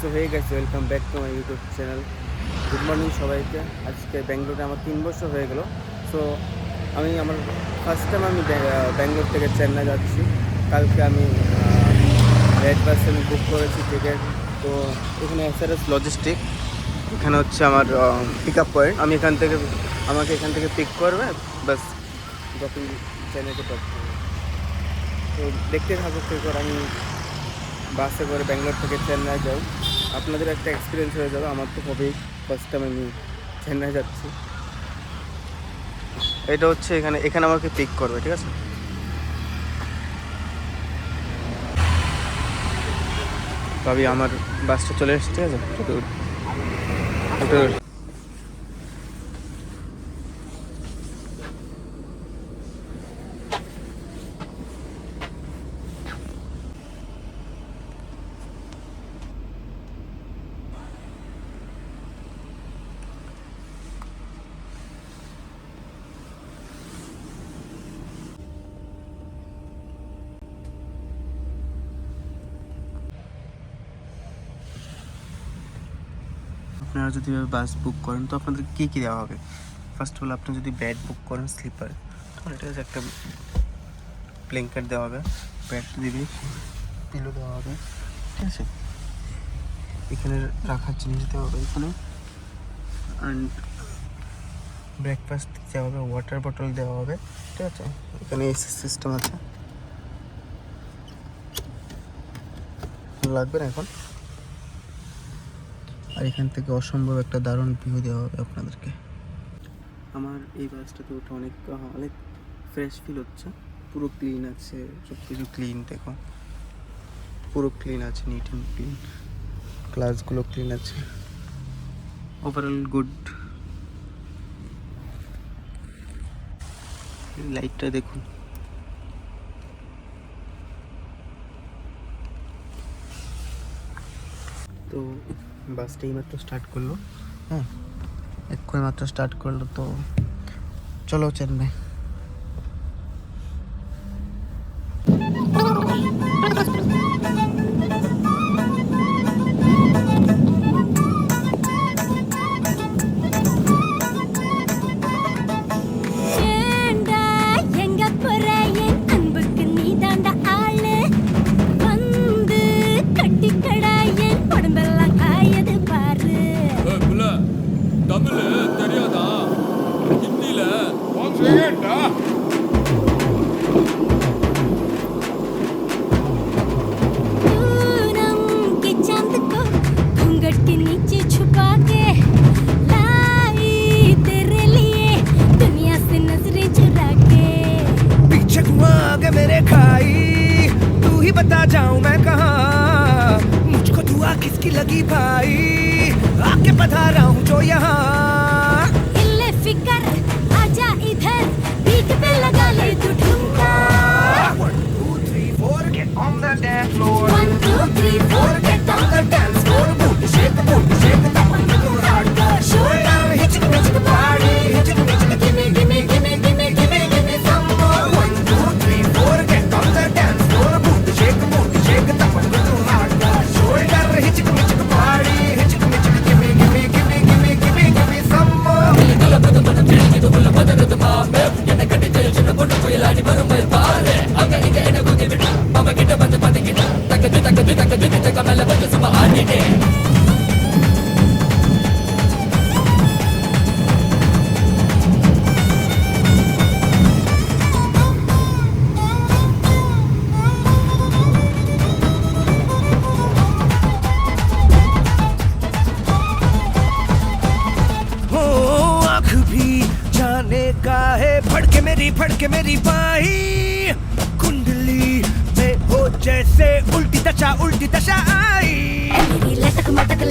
So hey guys, welcome back to my YouTube channel. Good morning সবাইকে। আজকে ব্যাঙ্গালোরে আমার 3 বছর হয়ে গেল। সো আমি আমার ফার্স্ট টাইম আমি ব্যাঙ্গালোর থেকে চেন্নাই যাচ্ছি। কালকে আমি রেড বাস আমি বুক করেছি টিকিট। তো এখানে এসআরএস লজিস্টিক, এখানে হচ্ছে আমার পিক আপ পয়েন্ট। আমি আমাকে এখান থেকে পিক করবে, বাস যখন চেন্নাইতে ড্রপ করবে। তো দেখতে থাকুক করে আমি বাসে করে ব্যাঙ্গালোর থেকে চেন্নাই যাই। আপনাদের একটা এক্সপিরিয়েন্স হয়ে যাবে। আমার তো হবেই, ফার্স্ট টাইম আমি চেন্নাই যাচ্ছি। এটা হচ্ছে এখানে আমাকে পিক করবে, ঠিক আছে? তবে আমার বাসটা চলে এসছে, ঠিক আছে? আপনারা যদি বাস বুক করেন তো আপনাদের কী কী দেওয়া হবে? ফার্স্ট অফ অল, আপনি যদি বেড বুক করেন স্লিপার, তাহলে এটা হচ্ছে একটা ব্ল্যাঙ্কেট দেওয়া হবে, বেড দিবি, পিলো দেওয়া হবে, ঠিক আছে? এখানে রাখার জিনিস দেওয়া হবে এখানে, অ্যান্ড ব্রেকফাস্ট দেওয়া হবে, ওয়াটার বটল দেওয়া হবে, ঠিক আছে? এখানে এসি সিস্টেম আছে, লাগবে না এখন। আর এখান থেকে অসম্ভব একটা দারুণ ভিউ দেওয়া হবে আপনাদেরকে। আমার এই বাসটাতে ওটা অনেক ফ্রেশ ফিল হচ্ছে, পুরো ক্লিন আছে, সব কিছু ক্লিন, দেখো পুরো ক্লিন আছে, নিট অ্যান্ড ক্লিন, ক্লাসগুলো ক্লিন আছে, ওভারঅল গুড। লাইটটা দেখুন, তো বাসটা এইমাত্র স্টার্ট করলো, হ্যাঁ এক্ষুনি মাত্র স্টার্ট করলো। তো চলো চেন্নাই। मेरे खाई तू ही बता जाऊं मैं कहाँ, मुझको दुआ किसकी लगी भाई, आके बता रहा हूँ जो यहाँ। इल्ले फिकर आजा इधर, बीट पे लगा ले तू ठुमका। 1 2 3 4 get on the dance floor, 1 2 3 4 get on the dance floor, booty shake tap on the hardcore shoulder, hitchik hitchik party, hitchik hitchik gimme gimme gimme gimme gimme gimme some more. 1 2 3 4 get on the dance floor, booty shake tap on the hardcore shoulder, hitchik hitchik party, hitchik hitchik gimme gimme gimme gimme gimme gimme some more. Phadke मेरी बाही कुंडली में हो जैसे उल्टी दशा आई, लटक मटक